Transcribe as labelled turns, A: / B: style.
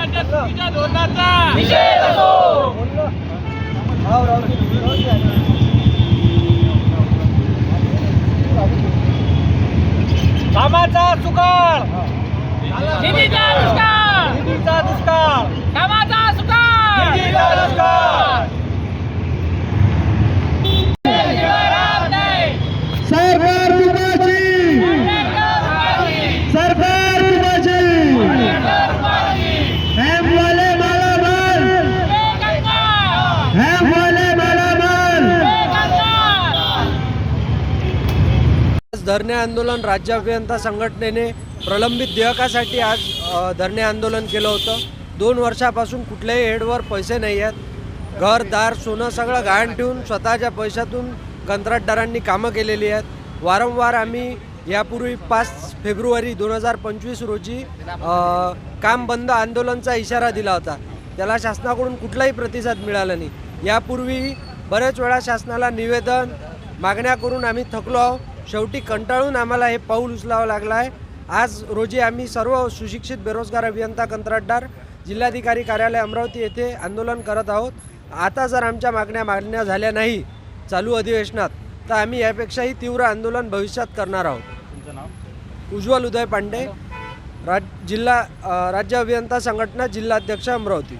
A: सरकारच्या चुकीच्या धोरणाचा निषेध असो. कामाचा सुकाळ, निधीचा दुष्काळ, निधीचा दुष्काळ, कामाचा सुकाळ, निधीचा दुष्काळ.
B: सरकार तुपाची, सरकार तुपाची, हम वाले मालामाल, हम वाले मालामाल.
C: धरणे आंदोलन राज्य अभियंता संघटनेने प्रलंबित देयकासाठी आज धरणे आंदोलन केलं होतं. 2 वर्षापासून कुठल्याही हेडवर पैसे नाही आहेत. घरदार सोनं सगळं गहाण ठेवून स्वतःच्या पैशातून कंत्राटदारांनी कामं केलेली आहेत. वारंवार आम्ही यापूर्वी 5 फेब्रुवारी 2025 रोजी काम बंद आंदोलनचा इशारा दिला होता. त्याला शासनाकडून कुठलाही प्रतिसाद मिळाला नाही. यापूर्वी बरेच वेळा शासनाला निवेदन मागण्या करून आम्ही थकलो आहोत. शेवटी कंटाळून आम्हाला हे पाऊल उचलावं लागलं आहे. आज रोजी आम्ही सर्व सुशिक्षित बेरोजगार अभियंता कंत्राटदार जिल्हाधिकारी कार्यालय अमरावती येथे आंदोलन करत आहोत. आता जर आमच्या मागण्या झाल्या नाही चालू अधिवेशनात तर आम्ही यापेक्षाही तीव्र आंदोलन भविष्यात करणार आहोत.
A: तुमचं नाव?
C: उज्ज्वल उदय पांडे, राज्य अभियंता संघटना जिल्हाध्यक्ष अमरावती.